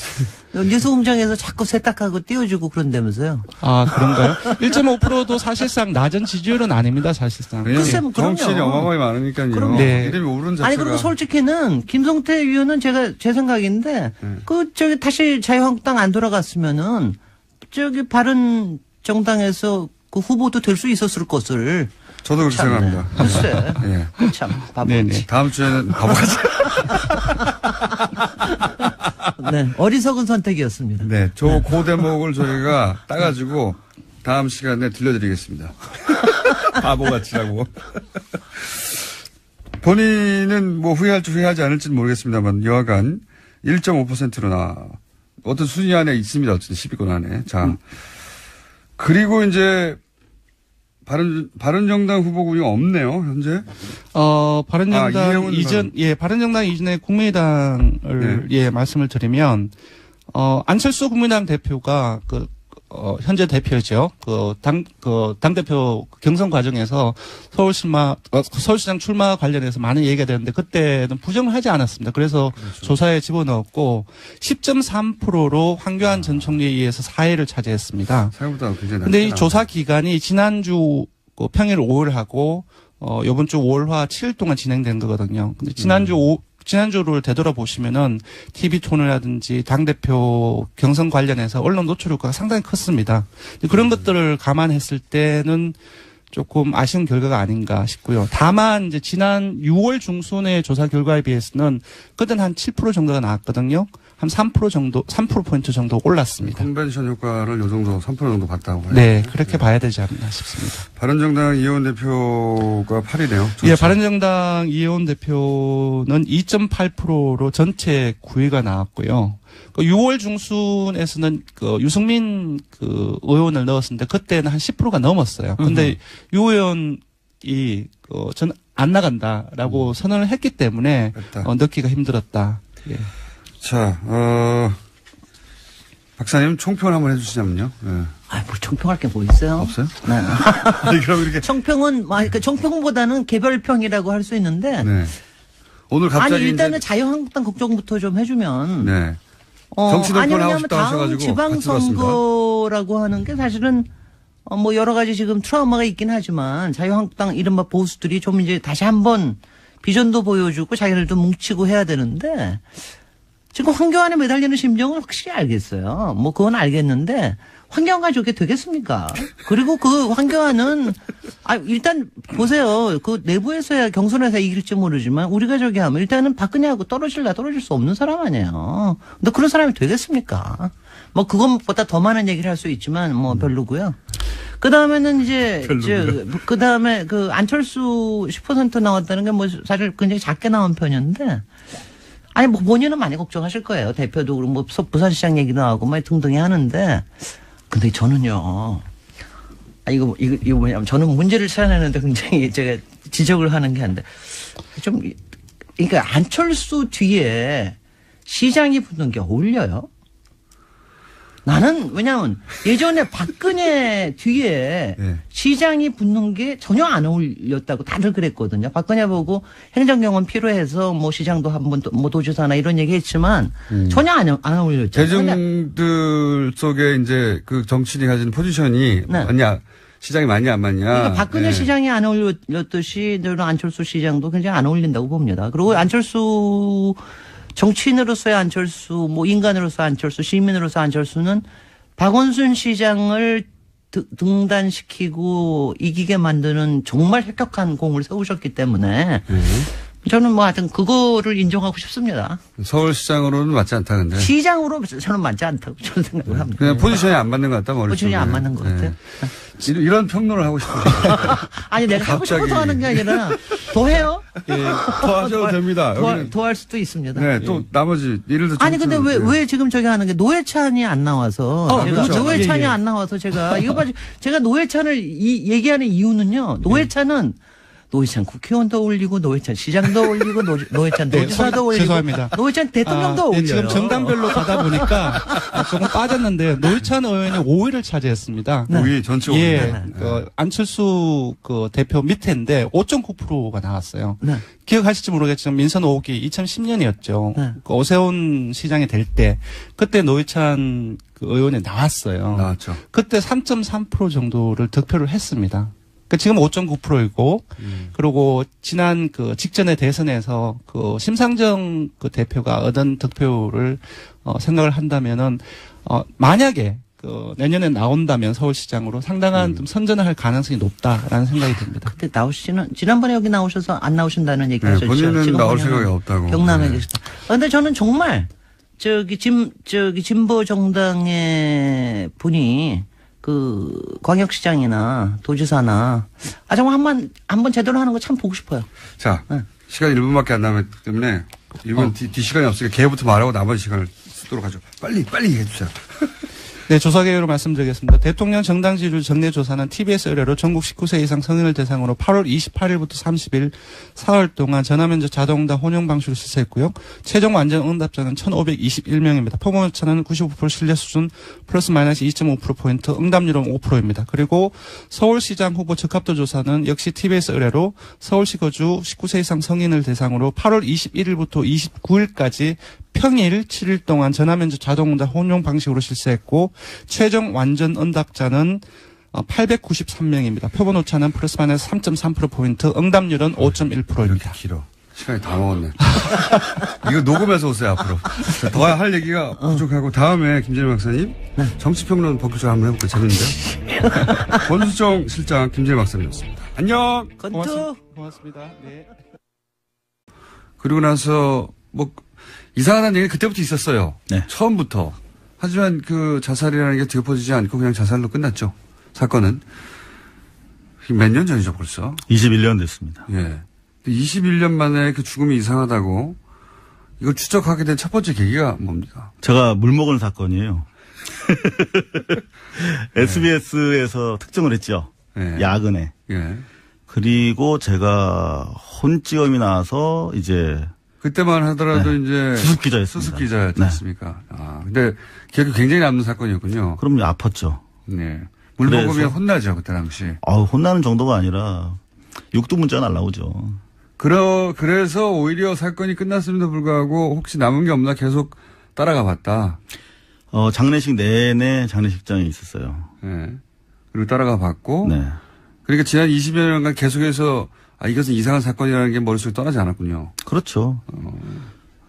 뉴스공장에서 자꾸 세탁하고 띄워주고 그런다면서요. 그런가요? 1.5%도 사실상 낮은 지지율은 아닙니다, 사실상. 글쎄, 정치인이 어마어마하게 많으니까요. 네. 이름이 오른 자체가. 아니, 그리고 솔직히는 김성태 의원은 제 생각인데, 다시 자유한국당 안 돌아갔으면은, 바른 정당에서 그 후보도 될 수 있었을 것을. 저도 그렇게 생각합니다. 글쎄. 네. 참, 바보지. 다음 주에는 바보같이. 네. 어리석은 선택이었습니다. 네. 그 대목을 저희가 따가지고 다음 시간에 들려드리겠습니다. 바보같이라고. 본인은 뭐 후회할지 후회하지 않을지는 모르겠습니다만 여하간 1.5%로 어떤 순위 안에 있습니다. 어쨌든 10위권 안에. 자. 그리고 이제 바른정당 후보군이 없네요, 현재. 바른정당 바른정당 이전에 국민의당을 말씀을 드리면 안철수 국민의당 대표가 현재 대표죠. 당대표 경선 과정에서 서울시장 출마 관련해서 많은 얘기가 되는데 그때는 부정을 하지 않았습니다. 그래서 그렇죠. 조사에 집어넣었고 10.3%로 황교안 전 총리에 의해서 4위를 차지했습니다. 생각보다 굉장히 근데 이 조사 기간이 지난주 평일 5일 하고 이번 주 5월화 7일 동안 진행된 거거든요. 근데 지난주를 되돌아보시면은 TV 토론이라든지 당대표 경선 관련해서 언론 노출 효과가 상당히 컸습니다. 그런 것들을 감안했을 때는 조금 아쉬운 결과가 아닌가 싶고요. 다만 이제 지난 6월 중순의 조사 결과에 비해서는 그때는 한 7% 정도가 나왔거든요. 한 3%포인트 정도 올랐습니다. 컨벤션 효과를 요 정도, 3% 정도 봤다고 해요. 네, 그렇게 봐야 되지 않나 싶습니다. 바른정당 이혜원 대표가 8위네요. 예, 바른정당 이혜원 대표는 2.8%로 전체 9위가 나왔고요. 6월 중순에서는 유승민 의원을 넣었는데 그때는 한 10%가 넘었어요. 근데 유 의원이 전 안 나간다라고 선언을 했기 때문에 넣기가 힘들었다. 예. 자, 박사님 총평을 한번 해주시자면요. 네. 뭐 총평할 게 뭐 있어요? 없어요? 네. 아니, 그럼 이렇게. 총평은, 총평보다는 개별평이라고 할 수 있는데. 네. 오늘 갑자기. 일단은 자유한국당 걱정부터 좀 해주면. 네. 정치동권 하고 싶다 하셔가지고. 지방선거라고 하는 게 사실은 여러 가지 지금 트라우마가 있긴 하지만 자유한국당 이른바 보수들이 좀 이제 다시 한번 비전도 보여주고 자기들도 뭉치고 해야 되는데 지금 황교안에 매달리는 심정은 확실히 알겠어요. 뭐 그건 알겠는데 황교안과 저게 되겠습니까? 그리고 그 황교안은 일단 보세요. 그 내부에서야 경선에서 이길지 모르지만 우리가 저기 하면 일단은 박근혜하고 떨어질 수 없는 사람 아니에요. 근데 그런 사람이 되겠습니까? 뭐 그것보다 더 많은 얘기를 할 수 있지만 뭐 별로고요. 그 다음에는 이제 그 다음에 그 안철수 10% 나왔다는 게 뭐 사실 굉장히 작게 나온 편이었는데 아니 뭐 본인은 많이 걱정하실 거예요. 대표도 그리고 뭐 부산시장 얘기도 하고 뭐 등등히 하는데 근데 저는요. 이거 뭐냐면 저는 문제를 찾아내는데 굉장히 제가 지적을 하는 게 한데 좀 그러니까 안철수 뒤에 시장이 붙는 게 어울려요? 나는 왜냐하면 예전에 박근혜 뒤에 네. 시장이 붙는 게 전혀 안 어울렸다고 다들 그랬거든요. 박근혜 보고 행정경험 필요해서 뭐 시장도 한번 뭐 도지사나 이런 얘기했지만 전혀 안 어울렸죠. 대중들 속에 이제 그 정치인이 가진 포지션이 네. 맞냐 시장이 맞냐 안 맞냐. 그러니까 박근혜 네. 시장이 안 어울렸듯이 저는 안철수 시장도 굉장히 안 어울린다고 봅니다. 그리고 안철수 정치인으로서의 안철수, 뭐 인간으로서 안철수, 시민으로서 안철수는 박원순 시장을 등단시키고 이기게 만드는 정말 혁혁한 공을 세우셨기 때문에 저는 뭐 하여튼 그거를 인정하고 싶습니다. 서울시장으로는 맞지 않다 근데. 시장으로 저는 맞지 않다고 저는 생각을 합니다. 그냥 포지션이 안 맞는 것 같다 머릿속에. 포지션이 안 맞는 것 같아요. 이런 평론을 하고 싶어요. 아니 내가 하고 싶어서 하는 게 아니라 더 해요? 예, 더 하셔도 됩니다. 더 할 수도 있습니다. 네, 또 나머지 예를 들어. 아니 근데 왜 지금 저기 하는 게 노회찬이 안 나와서 제가 그렇죠. 노회찬이 안 나와서 제가 이거 봐 제가 노회찬을 얘기하는 이유는요. 노회찬은 국회의원도 올리고 노회찬 시장도 올리고 노회찬 도지사도 올리고 죄송합니다. 노회찬 대통령도 올려요. 지금 정당별로 가다 보니까 조금 빠졌는데 노회찬 의원이 5위를 차지했습니다. 네. 5위 전체 5위. 예, 그 안철수 그 대표 밑에인데 5.9%가 나왔어요. 네. 기억하실지 모르겠지만 민선 5기 2010년이었죠. 네. 그 오세훈 시장이 될 때 그때 노회찬 그 의원이 나왔어요. 나왔죠. 그때 3.3% 정도를 득표를 했습니다. 그 지금 5.9%이고 그리고 지난 그 직전의 대선에서 그 심상정 그 대표가 얻은 득표를 생각을 한다면은 만약에 그 내년에 나온다면 서울시장으로 상당한 좀 선전을 할 가능성이 높다라는 생각이 듭니다. 그때 지난번에 여기 나오셔서 안 나오신다는 얘기 하셨죠. 본인은 지금 나올 생각이 없다고. 경남에 계시다. 그런데 저는 정말 진보 정당의 분이 그 광역시장이나 도지사나 정말 한번 제대로 하는 거 참 보고 싶어요. 자, 네. 시간 1분밖에 안 남았기 때문에 이번 뒤 시간이 없으니까 걔부터 말하고 나머지 시간을 쓰도록 하죠. 빨리 얘기해 주세요. 네, 조사 개요로 말씀드리겠습니다. 대통령 정당 지지율 정례 조사는 TBS 의뢰로 전국 19세 이상 성인을 대상으로 8월 28일부터 30일 사흘 동안 전화면접 자동응답 혼용 방식으로 실시했고요. 최종 완전 응답자는 1,521명입니다. 표본 오차는 95% 신뢰 수준 플러스 마이너스 2.5%포인트, 응답률은 5%입니다. 그리고 서울시장 후보 적합도 조사는 역시 TBS 의뢰로 서울시 거주 19세 이상 성인을 대상으로 8월 21일부터 29일까지 평일 7일 동안 전화면접 자동응답 혼용 방식으로 실시했고 최종 완전 응답자는 893명입니다. 표본 오차는 플러스 마이너스 3.3%포인트, 응답률은 5.1%입니다. 이렇게 길어. 시간이 다 먹었네. 이거 녹음해서 오세요, 앞으로. 더 할 얘기가 부족하고 다음에 김진일 박사님 정치평론 본격적으로 한번 해볼게요. 재밌는데요? 권수정 실장 김진일 박사님이었습니다. 안녕. 고맙습니다. 네. 그리고 나서 이상하다는 얘기 그때부터 있었어요. 네. 처음부터. 하지만 그 자살이라는 게 뒤엎어지지 않고 그냥 자살로 끝났죠. 사건은. 몇 년 전이죠, 벌써? 21년 됐습니다. 예. 21년 만에 그 죽음이 이상하다고 이걸 추적하게 된 첫 번째 계기가 뭡니까? 제가 물먹은 사건이에요. 네. SBS에서 특정을 했죠. 네. 야근에. 예. 그리고 제가 혼찌엄이 나와서 이제 그때만 하더라도 네. 이제 수습기자였습니다. 수습기자였지 않습니까? 네. 근데 기억이 굉장히 남는 사건이었군요. 그럼요, 아팠죠. 네. 물먹으면 혼나죠, 그때 당시. 혼나는 정도가 아니라 육두 문자 날라오죠. 그래서 오히려 사건이 끝났음에도 불구하고 혹시 남은 게 없나 계속 따라가 봤다. 장례식 내내 장례식장에 있었어요. 네. 그리고 따라가 봤고. 네. 그러니까 지난 20여 년간 계속해서 이것은 이상한 사건이라는 게 머릿속에 떠나지 않았군요. 그렇죠.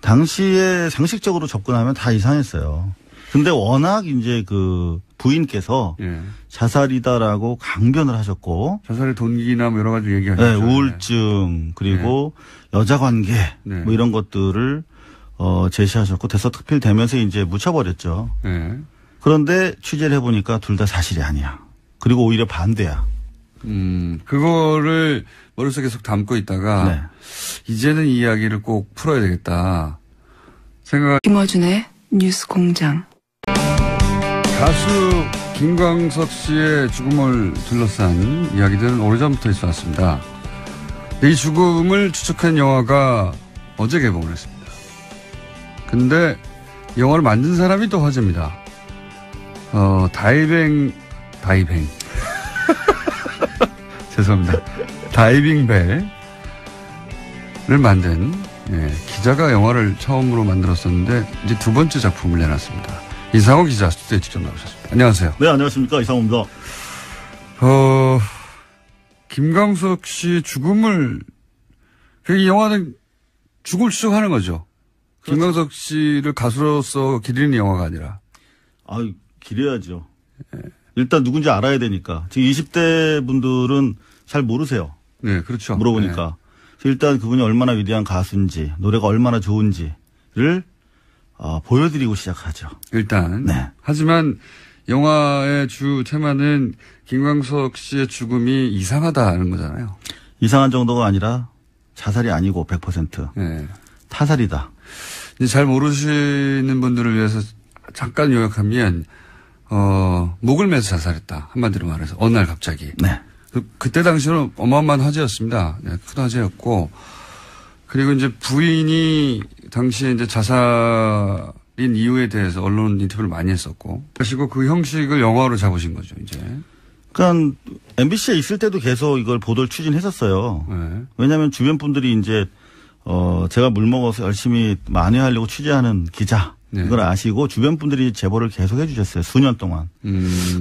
당시에 상식적으로 접근하면 다 이상했어요. 근데 워낙 이제 그 부인께서 예. 자살이다라고 강변을 하셨고. 자살의 동기나 뭐 여러 가지 얘기하셨죠. 네, 우울증, 그리고 여자 관계, 뭐 이런 것들을 제시하셨고 대서특필되면서 이제 묻혀버렸죠. 그런데 취재를 해보니까 둘 다 사실이 아니야. 그리고 오히려 반대야. 그거를 머릿속에 계속 담고 있다가 이제는 이 이야기를 꼭 풀어야 되겠다 생각. 김어준의 뉴스 공장. 가수 김광석 씨의 죽음을 둘러싼 이야기들은 오래전부터 있어 왔습니다. 이 죽음을 추적한 영화가 어제 개봉을 했습니다. 근데 영화를 만든 사람이 또 화제입니다. 다이빙. 죄송합니다. 다이빙벨을 만든 기자가 영화를 처음으로 만들었었는데 이제 두 번째 작품을 내놨습니다. 이상호 기자 스튜디오에 직접 나오셨습니다. 안녕하세요. 네, 안녕하십니까. 이상호입니다. 김광석 씨의 죽음을 이 영화는 죽을 추적하는 거죠. 그렇죠. 김광석 씨를 가수로서 기리는 영화가 아니라. 기려야죠. 일단 누군지 알아야 되니까. 지금 20대 분들은 잘 모르세요. 네, 그렇죠. 물어보니까. 일단 그분이 얼마나 위대한 가수인지, 노래가 얼마나 좋은지를 보여드리고 시작하죠. 일단. 네. 하지만 영화의 주 테마는 김광석 씨의 죽음이 이상하다는 거잖아요. 이상한 정도가 아니라 자살이 아니고 100%. 네. 타살이다. 이제 잘 모르시는 분들을 위해서 잠깐 요약하면 목을 매서 자살했다. 한마디로 말해서 어느 날 갑자기. 네. 그때 당시는 어마어마한 화제였습니다. 네, 큰 화제였고 그리고 이제 부인이 당시에 이제 자살인 이유에 대해서 언론 인터뷰를 많이 했었고 그리고 그 형식을 영화로 잡으신 거죠 이제. 그러니까 MBC에 있을 때도 계속 이걸 보도를 추진했었어요. 네. 왜냐하면 주변 분들이 이제 제가 물먹어서 열심히 만회하려고 취재하는 기자. 네. 이걸 아시고 주변 분들이 제보를 계속 해주셨어요. 수년 동안.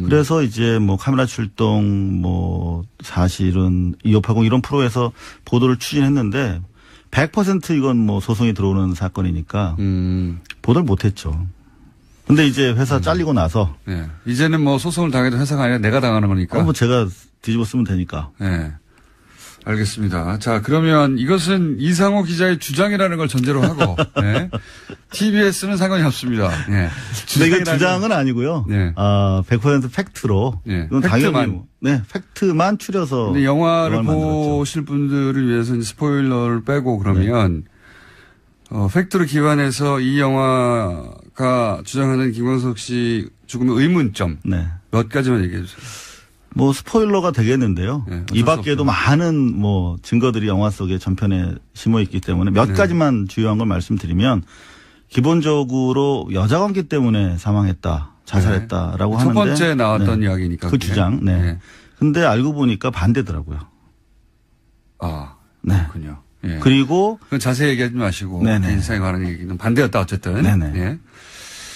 그래서 이제 뭐 카메라 출동, 뭐 사실은 2580 이런 프로에서 보도를 추진했는데 100% 이건 뭐 소송이 들어오는 사건이니까 보도를 못했죠. 근데 이제 회사 잘리고 나서. 네. 이제는 뭐 소송을 당해도 회사가 아니라 내가 당하는 거니까. 뭐 제가 뒤집어 쓰면 되니까. 네. 알겠습니다. 자, 그러면 이것은 이상호 기자의 주장이라는 걸 전제로 하고, 네. TBS는 상관이 없습니다. 네. 근데 이게 주장은 아니고요. 네. 100% 팩트로. 네. 이건 팩트만. 네, 팩트만 추려서. 근데 영화를 보실 분들을 위해서 이제 스포일러를 빼고 그러면, 팩트로 기반해서 이 영화가 주장하는 김광석 씨 죽음의 의문점. 네. 몇 가지만 얘기해 주세요. 뭐 스포일러가 되겠는데요. 네, 이 밖에도 많은 뭐 증거들이 영화 속에 전편에 심어 있기 때문에 몇 가지만 주요한 걸 말씀드리면 기본적으로 여자 관계 때문에 사망했다, 자살했다라고 하는데 첫 번째 나왔던 이야기니까 그 주장. 네. 근데 알고 보니까 반대더라고요. 네. 그렇군요. 예. 그리고 그건 자세히 얘기하지 마시고 인상에 관한 얘기는 반대였다 어쨌든. 네네. 예.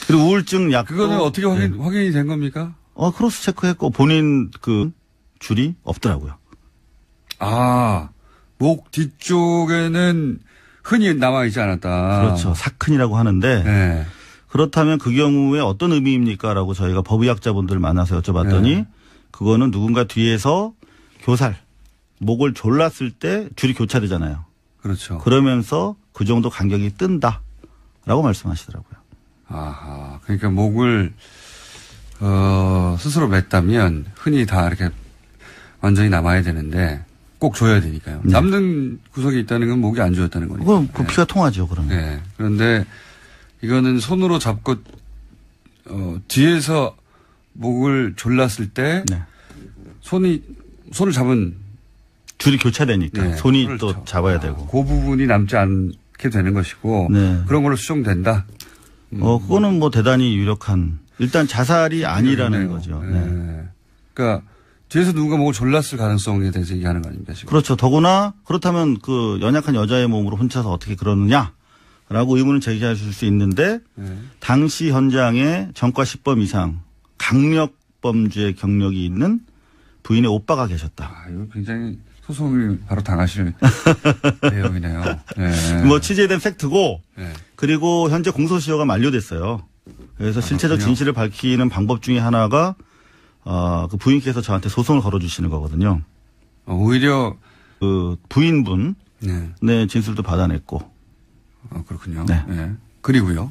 그리고 우울증 약 그거는 어떻게 확인이 된 겁니까? 크로스 체크했고 본인 그 줄이 없더라고요. 목 뒤쪽에는 흔히 남아있지 않았다. 그렇죠. 사큰이라고 하는데. 네. 그렇다면 그 경우에 어떤 의미입니까? 라고 저희가 법의학자분들 만나서 여쭤봤더니 그거는 누군가 뒤에서 교살, 목을 졸랐을 때 줄이 교차되잖아요. 그렇죠. 그러면서 그 정도 간격이 뜬다. 라고 말씀하시더라고요. 그러니까 목을 스스로 맸다면 흔히 다 이렇게 완전히 남아야 되는데 꼭 조여야 되니까요. 네. 남는 구석이 있다는 건 목이 안 조였다는 거니까. 그럼 그 피가 통하죠, 그러면. 네. 그런데 이거는 손으로 잡고 뒤에서 목을 졸랐을 때 손을 잡은 줄이 교차되니까 손이 또 잡아야 되고. 그 부분이 남지 않게 되는 것이고 그런 걸로 수정된다. 그거는 뭐 대단히 유력한. 일단 자살이 아니라는 거죠. 네. 그러니까 뒤에서 누군가 목을 졸랐을 가능성에 대해서 얘기하는 거 아닙니까 지금? 그렇죠. 더구나 그렇다면 그 연약한 여자의 몸으로 혼자서 어떻게 그러느냐라고 의문을 제기하실 수 있는데 당시 현장에 전과 10범 이상 강력 범죄 경력이 있는 부인의 오빠가 계셨다. 이거 굉장히 소송을 바로 당하실 내용이네요. 네. 뭐 취재된 팩트고 네. 그리고 현재 공소시효가 만료됐어요. 그래서 실체적 진실을 밝히는 방법 중에 하나가 그 부인께서 저한테 소송을 걸어주시는 거거든요. 오히려 그 부인분 네 진술도 받아냈고. 그렇군요. 네. 네. 그리고요.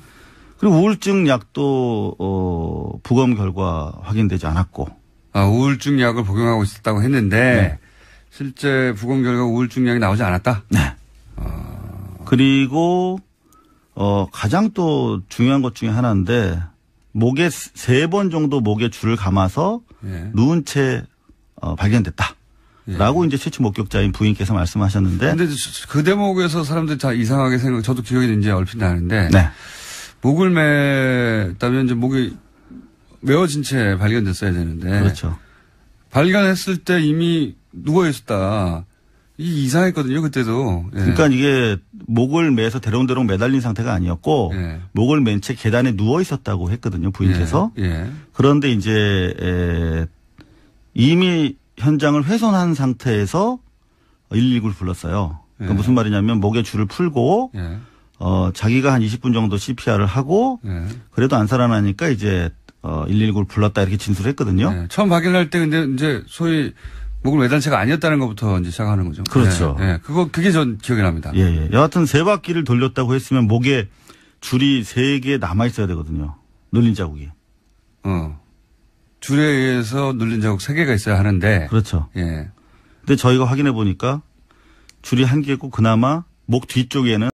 그리고 우울증 약도 부검 결과 확인되지 않았고. 우울증 약을 복용하고 있었다고 했는데 네. 실제 부검 결과 우울증 약이 나오지 않았다. 네. 그리고 가장 또 중요한 것 중에 하나인데 목에 3번 정도 목에 줄을 감아서 누운 채 발견됐다. 라고 이제 최초 목격자인 부인께서 말씀하셨는데. 근데 그 대목에서 사람들이 다 이상하게 저도 기억이 이제 얼핏 나는데. 네. 목을 맸다면 이제 목이 메어진 채 발견됐어야 되는데. 그렇죠. 발견했을 때 이미 누워 있었다. 이게 이상했거든요, 그때도. 예. 그러니까 이게 목을 매서 대롱대롱 매달린 상태가 아니었고 목을 맨 채 계단에 누워 있었다고 했거든요, 부인께서. 그런데 이제 이미 현장을 훼손한 상태에서 119를 불렀어요. 그러니까 무슨 말이냐면 목에 줄을 풀고 자기가 한 20분 정도 CPR을 하고 그래도 안 살아나니까 이제 119를 불렀다 이렇게 진술했거든요. 처음 발견할 때 근데 이제 소위 목을 매단 채가 아니었다는 것부터 이제 시작하는 거죠. 그렇죠. 그게 전 기억이 납니다. 여하튼 3바퀴를 돌렸다고 했으면 목에 줄이 3개 남아 있어야 되거든요. 눌린 자국이. 줄에 의해서 눌린 자국 3개가 있어야 하는데. 그렇죠. 근데 저희가 확인해 보니까 줄이 1개고 그나마 목 뒤쪽에는